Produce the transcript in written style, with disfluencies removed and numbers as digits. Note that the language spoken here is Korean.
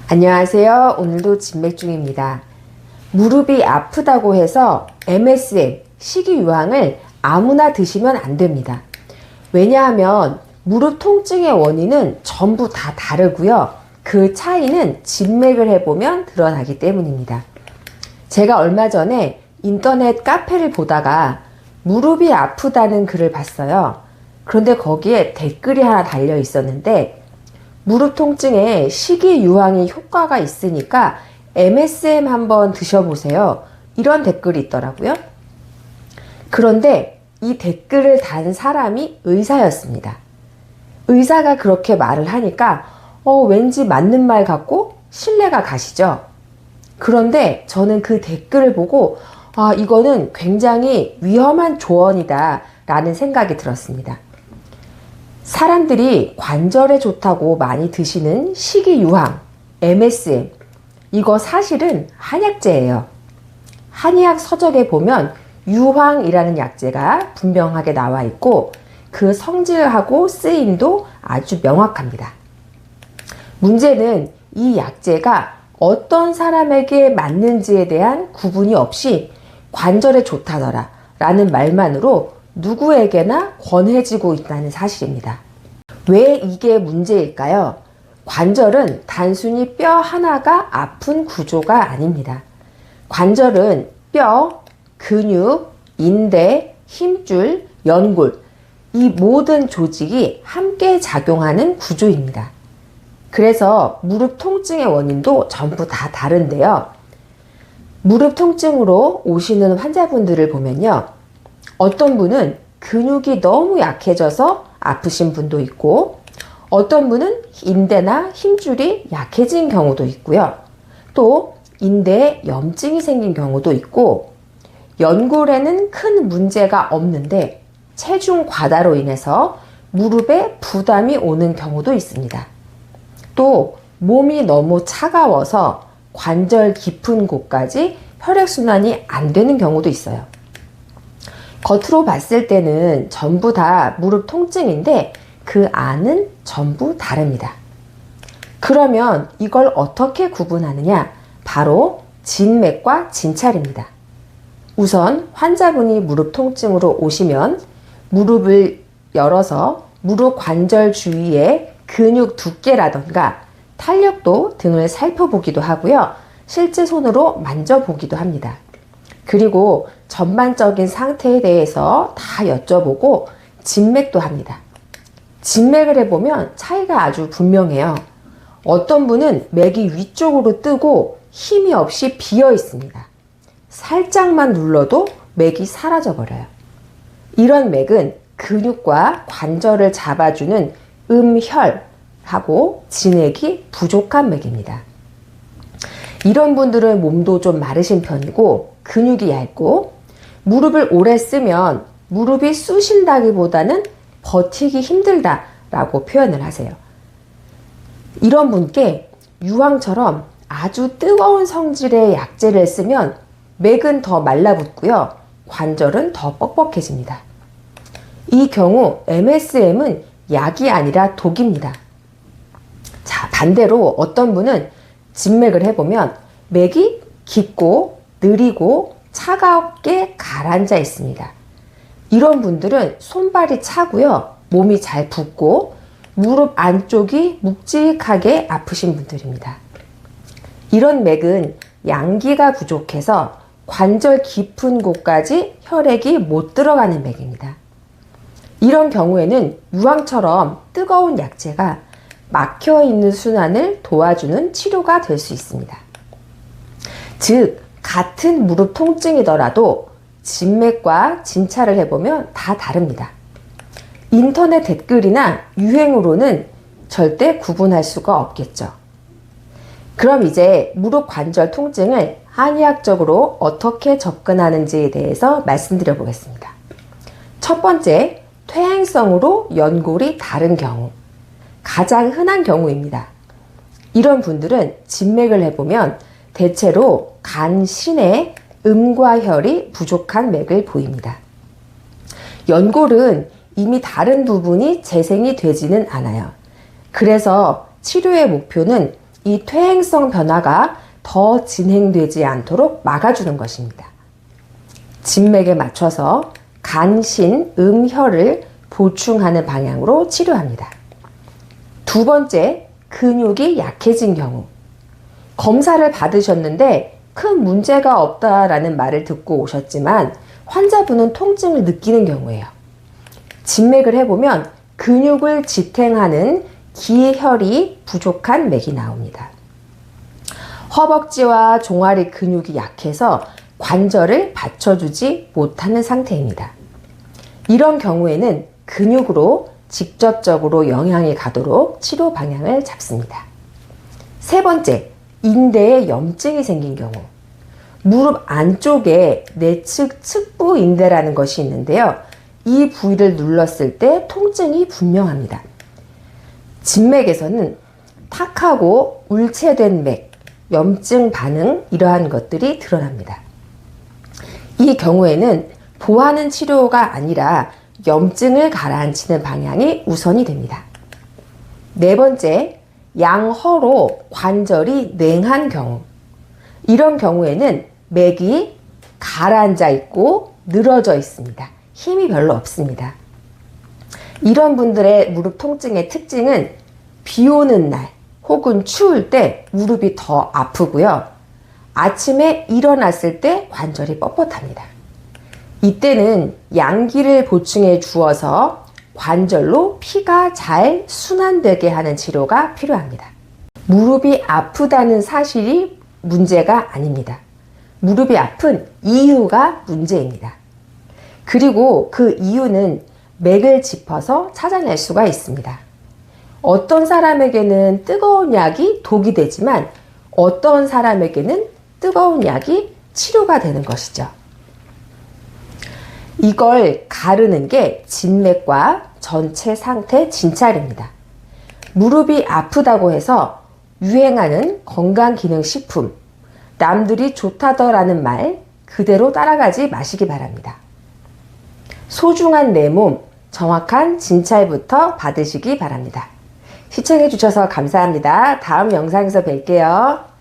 안녕하세요. 오늘도 진맥중입니다. 무릎이 아프다고 해서 MSM, 식이유황을 아무나 드시면 안 됩니다. 왜냐하면 무릎 통증의 원인은 전부 다 다르고요. 그 차이는 진맥을 해보면 드러나기 때문입니다. 제가 얼마 전에 인터넷 카페를 보다가 무릎이 아프다는 글을 봤어요. 그런데 거기에 댓글이 하나 달려 있었는데 무릎 통증에 식이유황이 효과가 있으니까 MSM 한번 드셔보세요. 이런 댓글이 있더라고요. 그런데 이 댓글을 단 사람이 의사였습니다. 의사가 그렇게 말을 하니까 왠지 맞는 말 같고 신뢰가 가시죠. 그런데 저는 그 댓글을 보고 이거는 굉장히 위험한 조언이다 라는 생각이 들었습니다. 사람들이 관절에 좋다고 많이 드시는 식이유황, MSM, 이거 사실은 한약재예요. 한의학 서적에 보면 유황이라는 약재가 분명하게 나와 있고 그 성질하고 쓰임도 아주 명확합니다. 문제는 이 약재가 어떤 사람에게 맞는지에 대한 구분이 없이 관절에 좋다더라 라는 말만으로 누구에게나 권해지고 있다는 사실입니다. 왜 이게 문제일까요? 관절은 단순히 뼈 하나가 아픈 구조가 아닙니다. 관절은 뼈, 근육, 인대, 힘줄, 연골, 이 모든 조직이 함께 작용하는 구조입니다. 그래서 무릎 통증의 원인도 전부 다 다른데요. 무릎 통증으로 오시는 환자분들을 보면요. 어떤 분은 근육이 너무 약해져서 아프신 분도 있고 어떤 분은 인대나 힘줄이 약해진 경우도 있고요. 또 인대에 염증이 생긴 경우도 있고 연골에는 큰 문제가 없는데 체중 과다로 인해서 무릎에 부담이 오는 경우도 있습니다. 또 몸이 너무 차가워서 관절 깊은 곳까지 혈액순환이 안 되는 경우도 있어요. 겉으로 봤을 때는 전부 다 무릎 통증인데 그 안은 전부 다릅니다. 그러면 이걸 어떻게 구분하느냐? 바로 진맥과 진찰입니다. 우선 환자분이 무릎 통증으로 오시면 무릎을 열어서 무릎 관절 주위의 근육 두께라던가 탄력도 등을 살펴보기도 하고요. 실제 손으로 만져보기도 합니다. 그리고 전반적인 상태에 대해서 다 여쭤보고 진맥도 합니다. 진맥을 해보면 차이가 아주 분명해요. 어떤 분은 맥이 위쪽으로 뜨고 힘이 없이 비어 있습니다. 살짝만 눌러도 맥이 사라져 버려요. 이런 맥은 근육과 관절을 잡아주는 음혈하고 진액이 부족한 맥입니다. 이런 분들은 몸도 좀 마르신 편이고 근육이 얇고 무릎을 오래 쓰면 무릎이 쑤신다기보다는 버티기 힘들다라고 표현을 하세요. 이런 분께 유황처럼 아주 뜨거운 성질의 약재를 쓰면 맥은 더 말라붙고요. 관절은 더 뻑뻑해집니다. 이 경우 MSM은 약이 아니라 독입니다. 자, 반대로 어떤 분은 진맥을 해보면 맥이 깊고 느리고 차갑게 가라앉아 있습니다. 이런 분들은 손발이 차고요. 몸이 잘 붓고 무릎 안쪽이 묵직하게 아프신 분들입니다. 이런 맥은 양기가 부족해서 관절 깊은 곳까지 혈액이 못 들어가는 맥입니다. 이런 경우에는 유황처럼 뜨거운 약재가 막혀있는 순환을 도와주는 치료가 될 수 있습니다. 즉, 같은 무릎 통증이더라도 진맥과 진찰을 해보면 다 다릅니다. 인터넷 댓글이나 유행으로는 절대 구분할 수가 없겠죠. 그럼 이제 무릎 관절 통증을 한의학적으로 어떻게 접근하는지에 대해서 말씀드려 보겠습니다. 첫 번째, 퇴행성으로 연골이 다른 경우. 가장 흔한 경우입니다. 이런 분들은 진맥을 해보면 대체로 간신에 음과 혈이 부족한 맥을 보입니다. 연골은 이미 다른 부분이 재생이 되지는 않아요. 그래서 치료의 목표는 이 퇴행성 변화가 더 진행되지 않도록 막아주는 것입니다. 진맥에 맞춰서 간신, 혈을 보충하는 방향으로 치료합니다. 두 번째, 근육이 약해진 경우. 검사를 받으셨는데 큰 문제가 없다라는 말을 듣고 오셨지만 환자분은 통증을 느끼는 경우예요. 진맥을 해보면 근육을 지탱하는 기혈이 부족한 맥이 나옵니다. 허벅지와 종아리 근육이 약해서 관절을 받쳐주지 못하는 상태입니다. 이런 경우에는 근육으로 직접적으로 영향이 가도록 치료 방향을 잡습니다. 세 번째, 인대에 염증이 생긴 경우. 무릎 안쪽에 내측 측부 인대라는 것이 있는데요. 이 부위를 눌렀을 때 통증이 분명합니다. 진맥에서는 탁하고 울체된 맥, 염증 반응 이러한 것들이 드러납니다. 이 경우에는 보하는 치료가 아니라 염증을 가라앉히는 방향이 우선이 됩니다. 네 번째, 양허로 관절이 냉한 경우. 이런 경우에는 맥이 가라앉아 있고 늘어져 있습니다. 힘이 별로 없습니다. 이런 분들의 무릎 통증의 특징은 비 오는 날 혹은 추울 때 무릎이 더 아프고요. 아침에 일어났을 때 관절이 뻣뻣합니다. 이때는 양기를 보충해 주어서 관절로 피가 잘 순환되게 하는 치료가 필요합니다. 무릎이 아프다는 사실이 문제가 아닙니다. 무릎이 아픈 이유가 문제입니다. 그리고 그 이유는 맥을 짚어서 찾아낼 수가 있습니다. 어떤 사람에게는 뜨거운 약이 독이 되지만 어떤 사람에게는 뜨거운 약이 치료가 되는 것이죠. 이걸 가르는 게 진맥과 전체 상태 진찰입니다. 무릎이 아프다고 해서 유행하는 건강기능식품, 남들이 좋다더라는 말 그대로 따라가지 마시기 바랍니다. 소중한 내 몸, 정확한 진찰부터 받으시기 바랍니다. 시청해 주셔서 감사합니다. 다음 영상에서 뵐게요.